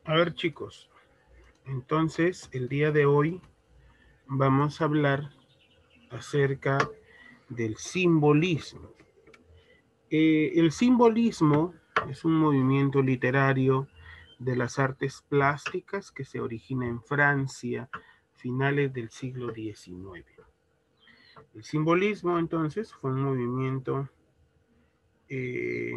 A ver, chicos, entonces el día de hoy vamos a hablar acerca del simbolismo. El simbolismo es un movimiento literario de las artes plásticas que se origina en Francia, finales del siglo XIX. El simbolismo, entonces, fue eh,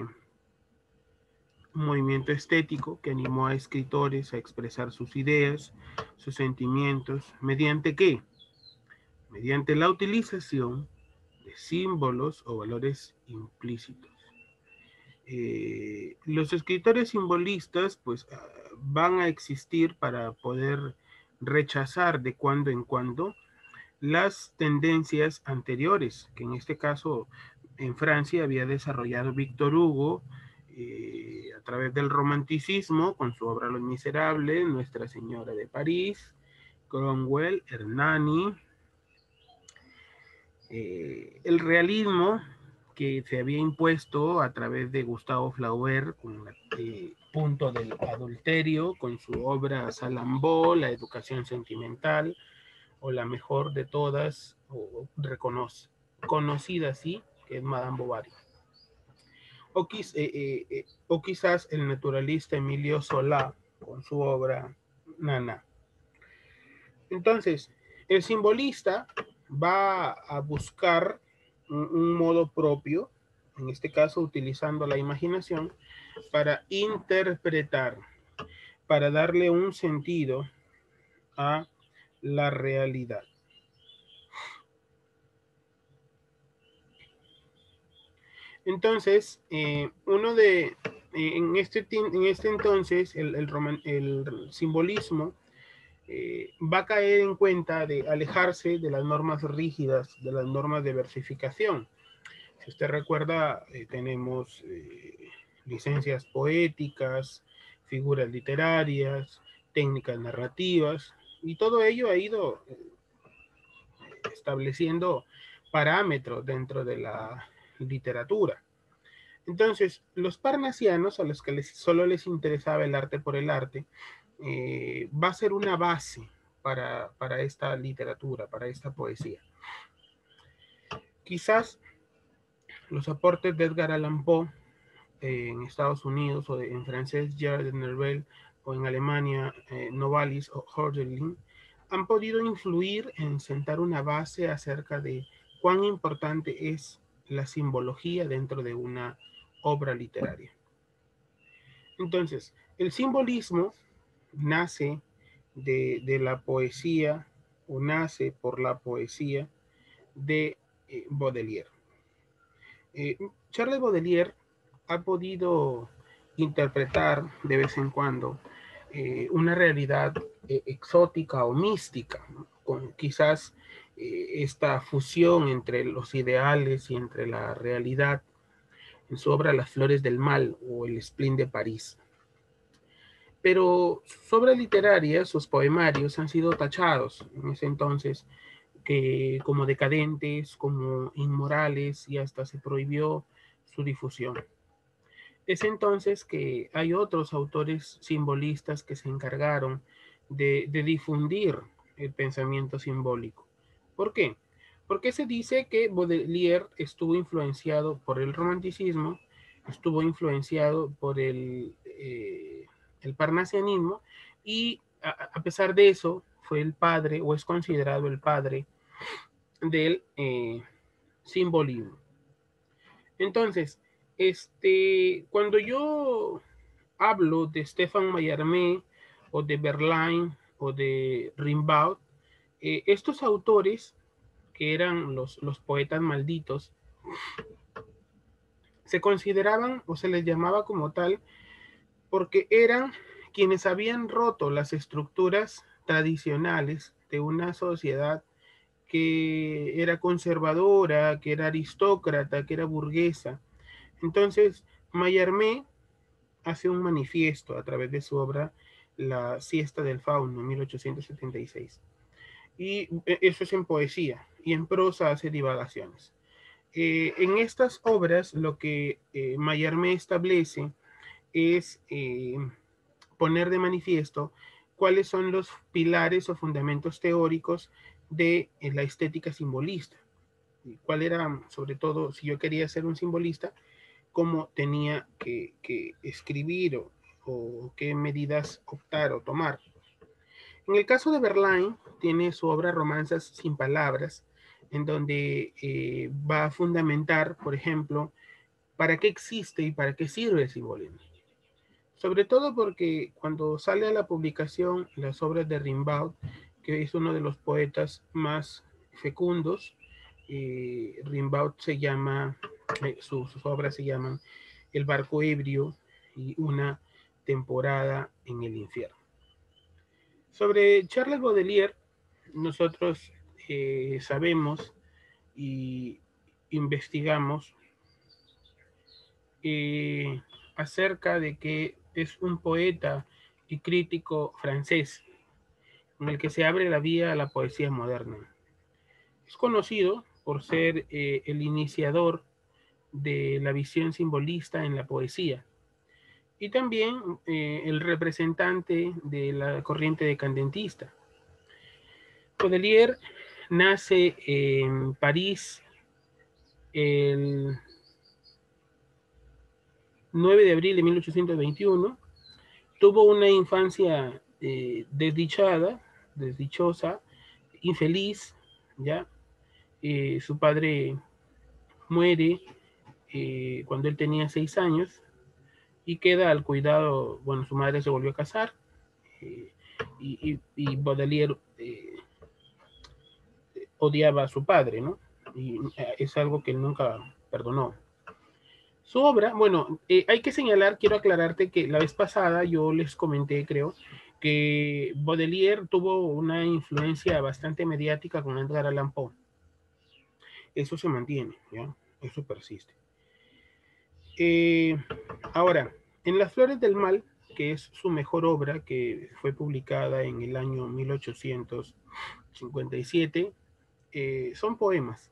un movimiento estético que animó a escritores a expresar sus ideas, sus sentimientos, ¿mediante qué? Mediante la utilización de símbolos o valores implícitos. Los escritores simbolistas pues van a existir para poder rechazar de cuando en cuando las tendencias anteriores, que en este caso en Francia había desarrollado Víctor Hugo a través del romanticismo con su obra Los Miserables, Nuestra Señora de París, Cromwell, Hernani, el realismo que se había impuesto a través de Gustavo Flaubert con el punto del adulterio, con su obra Salambó, La educación sentimental, o la mejor de todas, conocida así, que es Madame Bovary. O quizás el naturalista Emilio Solá con su obra Nana. Entonces, el simbolista va a buscar un modo propio, en este caso utilizando la imaginación, para interpretar, para darle un sentido a la realidad. Entonces, en este entonces, el simbolismo va a caer en cuenta de alejarse de las normas rígidas, de las normas de versificación. Si usted recuerda, tenemos licencias poéticas, figuras literarias, técnicas narrativas, y todo ello ha ido estableciendo parámetros dentro de la literatura. Entonces, los parnasianos, a los que solo les interesaba el arte por el arte, va a ser una base para esta literatura, para esta poesía. Quizás los aportes de Edgar Allan Poe en Estados Unidos o en francés Gérard de Nerval o en Alemania Novalis o Hölderlin han podido influir en sentar una base acerca de cuán importante es la simbología dentro de una obra literaria. Entonces, el simbolismo nace de la poesía o nace por la poesía de Baudelaire. Charles Baudelaire ha podido interpretar de vez en cuando una realidad exótica o mística, ¿no? Con quizás esta fusión entre los ideales y entre la realidad en su obra Las Flores del Mal o El Spleen de París. Pero sus obras literarias, sus poemarios han sido tachados en ese entonces como decadentes, como inmorales y hasta se prohibió su difusión. Es entonces que hay otros autores simbolistas que se encargaron de difundir el pensamiento simbólico. ¿Por qué? Porque se dice que Baudelaire estuvo influenciado por el romanticismo, estuvo influenciado por el parnasianismo y a pesar de eso fue el padre o es considerado el padre del simbolismo. Entonces, cuando yo hablo de Stefan Mallarmé o de Verlaine o de Rimbaud, estos autores que eran los poetas malditos, se consideraban o se les llamaba como tal porque eran quienes habían roto las estructuras tradicionales de una sociedad que era conservadora, que era aristócrata, que era burguesa. Entonces, Mallarmé hace un manifiesto a través de su obra La siesta del fauno, en 1876. Y eso es en poesía, y en prosa hace divagaciones. En estas obras lo que Mallarmé establece es poner de manifiesto cuáles son los pilares o fundamentos teóricos de la estética simbolista. Y cuál era, sobre todo, si yo quería ser un simbolista, cómo tenía que escribir o qué medidas optar o tomar. En el caso de Verlaine, tiene su obra Romanzas sin palabras, en donde va a fundamentar, por ejemplo, para qué existe y para qué sirve el simbolismo. Sobre todo porque cuando sale a la publicación las obras de Rimbaud, que es uno de los poetas más fecundos, Rimbaud se llama, sus obras se llaman El barco ebrio y Una temporada en el infierno. Sobre Charles Baudelaire, nosotros sabemos y investigamos acerca de que es un poeta y crítico francés en el que se abre la vía a la poesía moderna. Es conocido por ser el iniciador de la visión simbolista en la poesía y también el representante de la corriente decadentista. Baudelaire nace en París el 9 de abril de 1821. Tuvo una infancia desdichosa, infeliz, ¿ya? Su padre muere cuando él tenía 6 años y queda al cuidado, bueno, su madre se volvió a casar eh, y Baudelaire odiaba a su padre, ¿no? Y es algo que él nunca perdonó. Su obra, bueno, hay que señalar, quiero aclararte que la vez pasada yo les comenté, creo, que Baudelaire tuvo una influencia bastante mediática con Edgar Allan Poe. Eso se mantiene, ¿ya? Eso persiste. Ahora, en Las Flores del Mal, que es su mejor obra, que fue publicada en el año 1857, son poemas.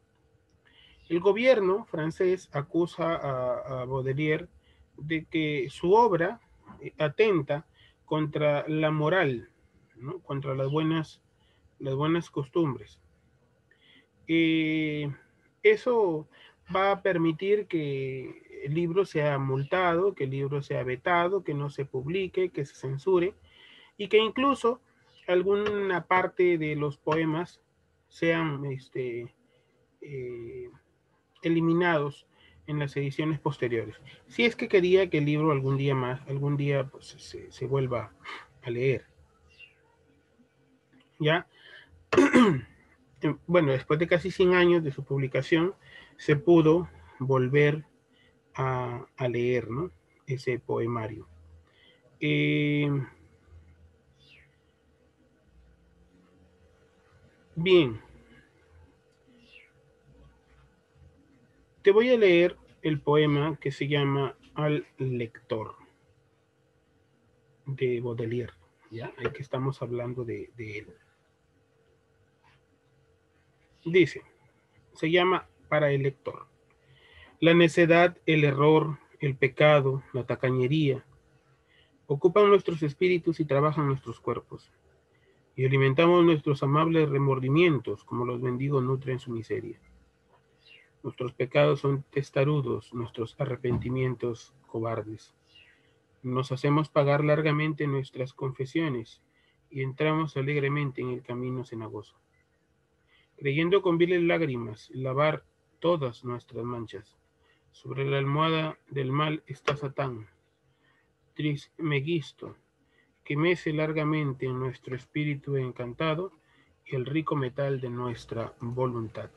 El gobierno francés acusa a Baudelaire de que su obra atenta contra la moral, ¿no? Contra las buenas costumbres. Eso va a permitir que el libro sea multado, que el libro sea vetado, que no se publique, que se censure y que incluso alguna parte de los poemas sean eliminados en las ediciones posteriores. Si es que quería que el libro algún día pues, se vuelva a leer. ¿Ya? Bueno, después de casi 100 años de su publicación, se pudo volver a leer, ¿no? Ese poemario. Bien, te voy a leer el poema que se llama Al lector de Baudelaire, ¿ya? Ahí que estamos hablando de él. Dice, se llama Para el lector. La necedad, el error, el pecado, la tacañería, ocupan nuestros espíritus y trabajan nuestros cuerpos. Y alimentamos nuestros amables remordimientos como los mendigos nutren su miseria. Nuestros pecados son testarudos, nuestros arrepentimientos cobardes. Nos hacemos pagar largamente nuestras confesiones y entramos alegremente en el camino cenagoso, creyendo con viles lágrimas lavar todas nuestras manchas. Sobre la almohada del mal está Satán, Trismegisto, que mece largamente en nuestro espíritu encantado el rico metal de nuestra voluntad.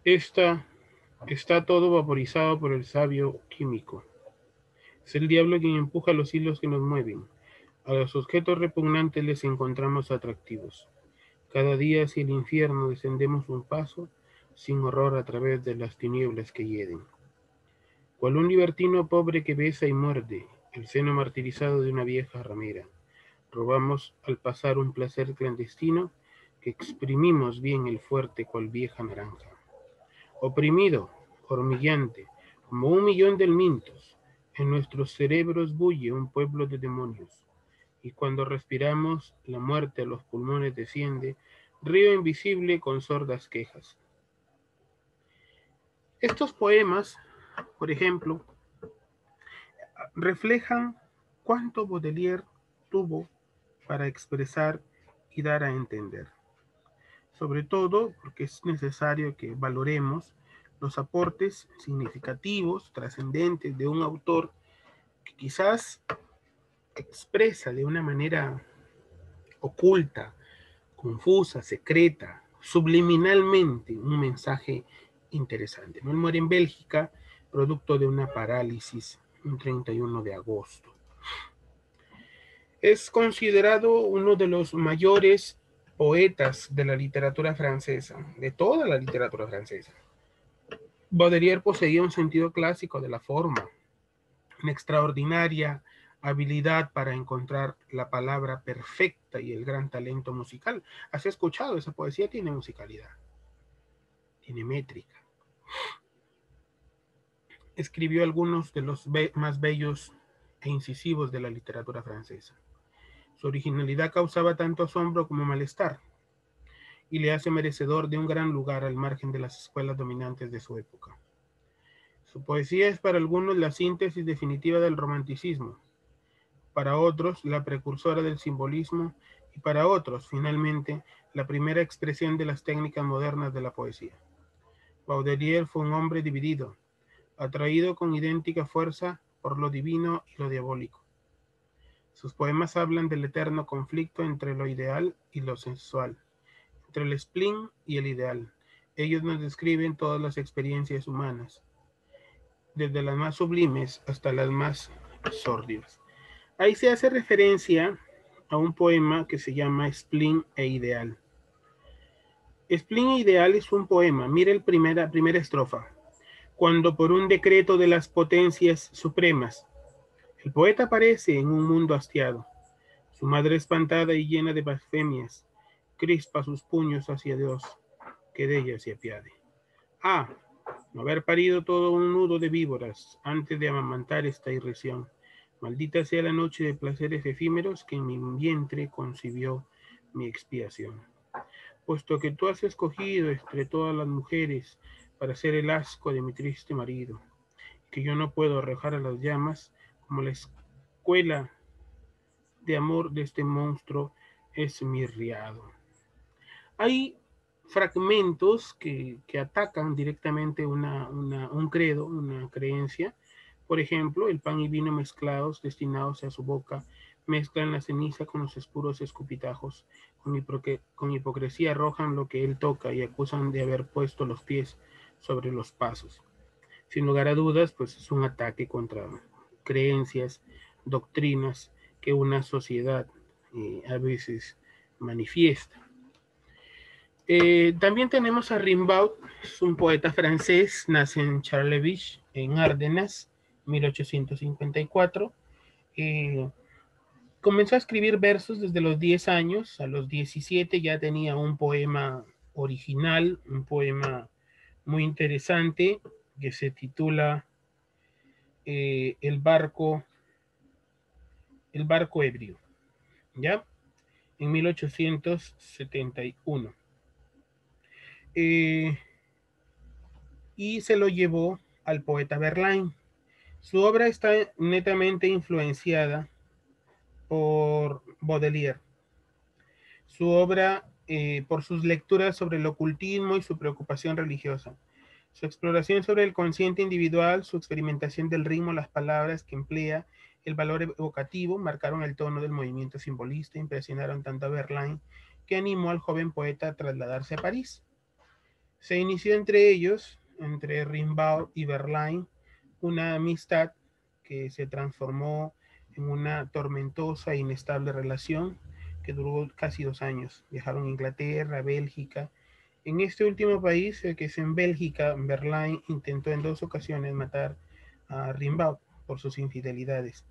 Está todo vaporizado por el sabio químico. Es el diablo quien empuja los hilos que nos mueven. A los objetos repugnantes les encontramos atractivos. Cada día hacia el infierno descendemos un paso, sin horror a través de las tinieblas que hieden. Cual un libertino pobre que besa y muerde el seno martirizado de una vieja ramera. Robamos al pasar un placer clandestino que exprimimos bien el fuerte cual vieja naranja. Oprimido, hormigueante, como 1 millón de elmintos, en nuestros cerebros bulle un pueblo de demonios. Y cuando respiramos, la muerte a los pulmones desciende, río invisible con sordas quejas. Estos poemas, por ejemplo, reflejan cuánto Baudelaire tuvo para expresar y dar a entender. Sobre todo porque es necesario que valoremos los aportes significativos, trascendentes de un autor que quizás expresa de una manera oculta, confusa, secreta, subliminalmente un mensaje interesante. ¿No? Él muere en Bélgica, producto de una parálisis, un 31 de agosto. Es considerado uno de los mayores poetas de la literatura francesa, de toda la literatura francesa. Baudelaire poseía un sentido clásico de la forma, una extraordinaria habilidad para encontrar la palabra perfecta y el gran talento musical. ¿Has escuchado? Esa poesía tiene musicalidad, tiene métrica. Escribió algunos de los más bellos e incisivos de la literatura francesa. Su originalidad causaba tanto asombro como malestar y le hace merecedor de un gran lugar al margen de las escuelas dominantes de su época. Su poesía es para algunos la síntesis definitiva del romanticismo, para otros la precursora del simbolismo y para otros, finalmente, la primera expresión de las técnicas modernas de la poesía. Baudelaire fue un hombre dividido, atraído con idéntica fuerza por lo divino y lo diabólico. Sus poemas hablan del eterno conflicto entre lo ideal y lo sensual, entre el spleen y el ideal. Ellos nos describen todas las experiencias humanas, desde las más sublimes hasta las más sórdidas. Ahí se hace referencia a un poema que se llama Spleen e Ideal. Spleen e Ideal es un poema. Mira la primera estrofa. Cuando por un decreto de las potencias supremas, el poeta aparece en un mundo hastiado. Su madre espantada y llena de blasfemias, crispa sus puños hacia Dios, que de ella se apiade. Ah, no haber parido todo un nudo de víboras antes de amamantar esta irrisión. Maldita sea la noche de placeres efímeros que en mi vientre concibió mi expiación. Puesto que tú has escogido entre todas las mujeres para ser el asco de mi triste marido, que yo no puedo arrojar a las llamas, como la escuela de amor de este monstruo es mi riado. Hay fragmentos que atacan directamente un credo, una creencia. Por ejemplo, el pan y vino mezclados, destinados a su boca, mezclan la ceniza con los espuros escupitajos. Con hipocresía arrojan lo que él toca y acusan de haber puesto los pies sobre los pasos. Sin lugar a dudas, pues es un ataque contra creencias, doctrinas que una sociedad a veces manifiesta. También tenemos a Rimbaud, es un poeta francés, nace en Charleville, en Ardenas, 1854. Comenzó a escribir versos desde los 10 años, a los 17 ya tenía un poema original, un poema muy interesante que se titula el barco ebrio, ¿ya? En 1871. Y se lo llevó al poeta Verlaine. Su obra está netamente influenciada por Baudelaire. Su obra, por sus lecturas sobre el ocultismo y su preocupación religiosa. Su exploración sobre el consciente individual, su experimentación del ritmo, las palabras que emplea, el valor evocativo, marcaron el tono del movimiento simbolista, impresionaron tanto a Verlaine que animó al joven poeta a trasladarse a París. Se inició entre ellos, entre Rimbaud y Verlaine, una amistad que se transformó en una tormentosa e inestable relación que duró casi 2 años. Viajaron a Inglaterra, Bélgica. En este último país, que es en Bélgica, Verlaine intentó en 2 ocasiones matar a Rimbaud por sus infidelidades.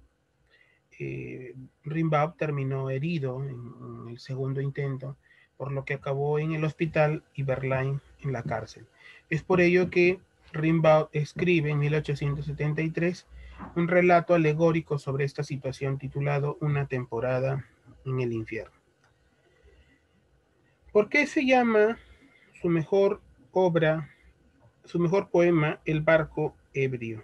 Rimbaud terminó herido en el segundo intento por lo que acabó en el hospital y Verlaine en la cárcel. Es por ello que Rimbaud escribe en 1873 un relato alegórico sobre esta situación titulado Una temporada en el infierno. ¿Por qué se llama su mejor obra, su mejor poema, El barco ebrio?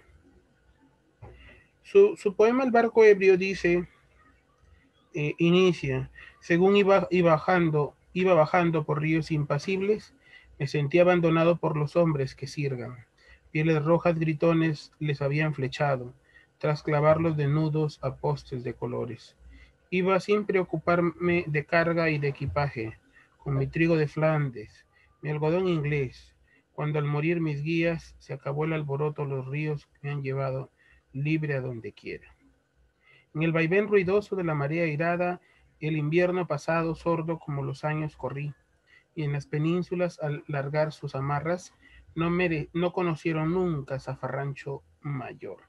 Su poema El barco ebrio dice, inicia, según iba bajando por ríos impasibles, me sentí abandonado por los hombres que sirgan. Pieles rojas gritones les habían flechado, tras clavarlos de nudos a postes de colores. Iba sin preocuparme de carga y de equipaje, con mi trigo de Flandes, mi algodón inglés, cuando al morir mis guías se acabó el alboroto, los ríos me han llevado libre a donde quiera. En el vaivén ruidoso de la marea irada, el invierno pasado sordo como los años corrí, y en las penínsulas al largar sus amarras, no conocieron nunca zafarrancho mayor.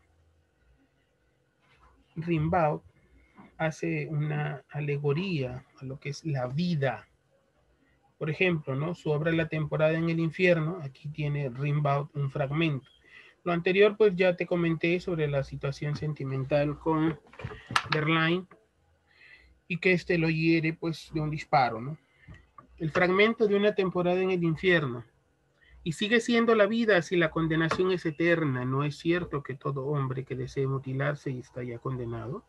Rimbaud hace una alegoría a lo que es la vida. Por ejemplo, ¿no? Su obra La temporada en el infierno, aquí tiene Rimbaud un fragmento. Lo anterior, pues ya te comenté sobre la situación sentimental con Verlaine y que este lo hiere pues de un disparo, ¿no? El fragmento de Una temporada en el infierno. Y sigue siendo la vida si la condenación es eterna. ¿No es cierto que todo hombre que desee mutilarse y está ya condenado?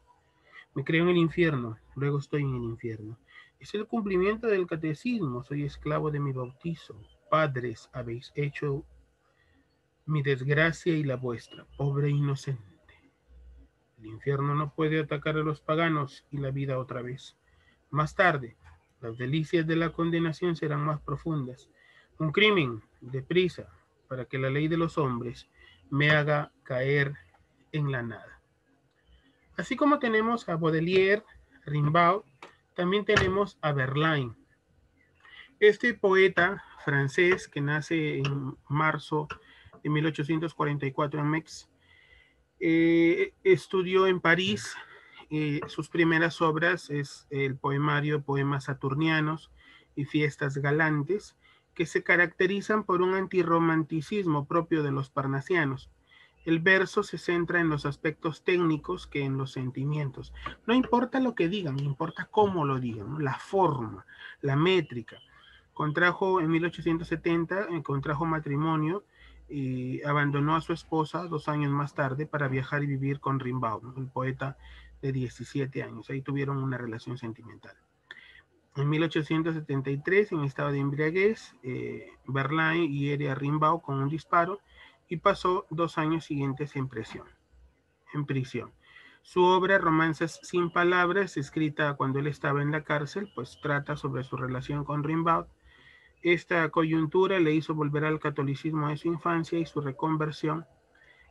Me creo en el infierno, luego estoy en el infierno. Es el cumplimiento del catecismo, soy esclavo de mi bautizo. Padres, habéis hecho mi desgracia y la vuestra, pobre inocente. El infierno no puede atacar a los paganos y la vida otra vez. Más tarde, las delicias de la condenación serán más profundas. Un crimen, deprisa, para que la ley de los hombres me haga caer en la nada. Así como tenemos a Baudelaire, Rimbaud, también tenemos a Verlaine. Este poeta francés que nace en marzo de 1844 en Metz, estudió en París. Sus primeras obras es el poemario Poemas Saturnianos y Fiestas Galantes, que se caracterizan por un antirromanticismo propio de los parnasianos. El verso se centra en los aspectos técnicos que en los sentimientos. No importa lo que digan, importa cómo lo digan, ¿no? La forma, la métrica. Contrajo en 1870, contrajo matrimonio y abandonó a su esposa 2 años más tarde para viajar y vivir con Rimbaud, ¿no? El poeta de 17 años. Ahí tuvieron una relación sentimental. En 1873, en estado de embriaguez, Verlaine hiere a Rimbaud con un disparo y pasó 2 años siguientes en prisión. Su obra Romances sin palabras, escrita cuando él estaba en la cárcel, pues trata sobre su relación con Rimbaud. Esta coyuntura le hizo volver al catolicismo de su infancia y su reconversión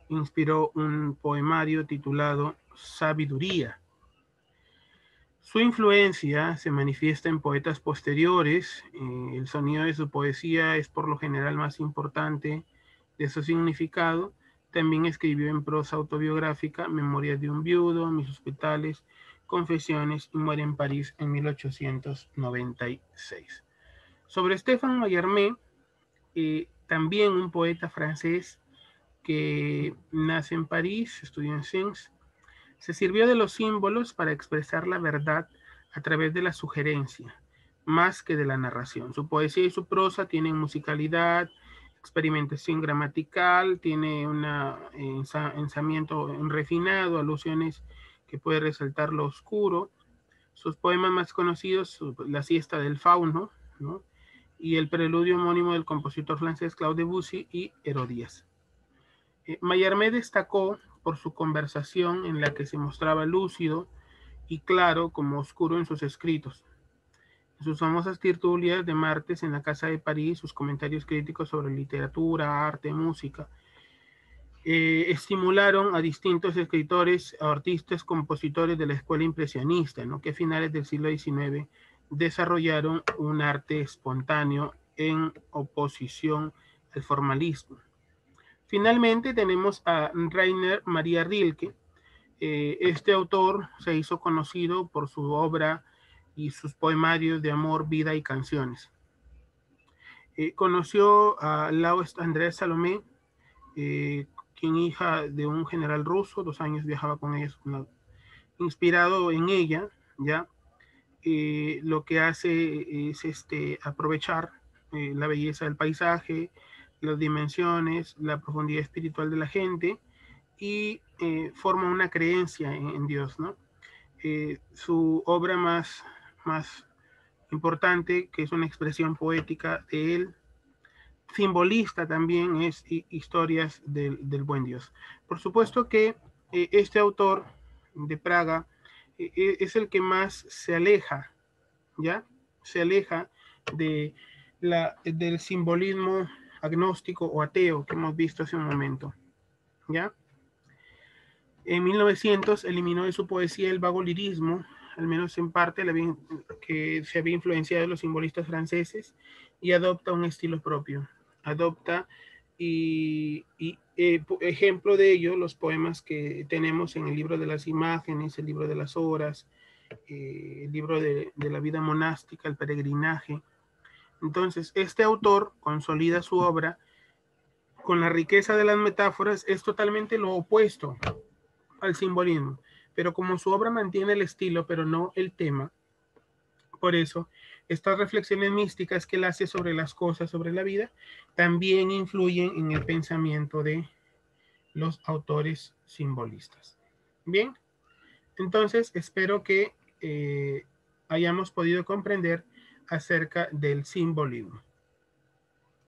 inspiró un poemario titulado Sabiduría. Su influencia se manifiesta en poetas posteriores. El sonido de su poesía es por lo general más importante de su significado. También escribió en prosa autobiográfica Memorias de un viudo, Mis hospitales, Confesiones y muere en París en 1896. Sobre Stéphane Mallarmé, también un poeta francés que nace en París, estudió en Sens, se sirvió de los símbolos para expresar la verdad a través de la sugerencia, más que de la narración. Su poesía y su prosa tienen musicalidad, experimentación gramatical, tiene un ensamiento refinado, alusiones que puede resaltar lo oscuro. Sus poemas más conocidos, La siesta del fauno, ¿no? Y el preludio homónimo del compositor francés Claude Debussy y Herodías. Mallarmé destacó por su conversación en la que se mostraba lúcido y claro como oscuro en sus escritos. En sus famosas tertulias de martes en la Casa de París, sus comentarios críticos sobre literatura, arte, música, estimularon a distintos escritores, artistas, compositores de la escuela impresionista, ¿no? Que a finales del siglo XIX desarrollaron un arte espontáneo en oposición al formalismo. Finalmente tenemos a Rainer Maria Rilke. Este autor se hizo conocido por su obra y sus poemarios de amor, vida y canciones. Conoció a Lau Andrea Salomé, quien hija de un general ruso, 2 años viajaba con ella, inspirado en ella, ¿ya? Lo que hace es aprovechar la belleza del paisaje, las dimensiones, la profundidad espiritual de la gente y forma una creencia en Dios, ¿no? Su obra más importante, que es una expresión poética de él, simbolista también, es Historias del Buen Dios. Por supuesto que este autor de Praga es el que más se aleja, ¿ya? Se aleja de del simbolismo agnóstico o ateo que hemos visto hace un momento, ¿ya? En 1900 eliminó de su poesía el vago lirismo, al menos en parte, que se había influenciado de los simbolistas franceses, y adopta un estilo propio. Adopta ejemplo de ello, los poemas que tenemos en el libro de las imágenes, el libro de las horas, el libro de la vida monástica, el peregrinaje. Entonces, este autor consolida su obra con la riqueza de las metáforas, es totalmente lo opuesto al simbolismo, pero como su obra mantiene el estilo, pero no el tema, por eso estas reflexiones místicas que él hace sobre las cosas, sobre la vida, también influyen en el pensamiento de los autores simbolistas. Bien, entonces espero que hayamos podido comprender acerca del simbolismo.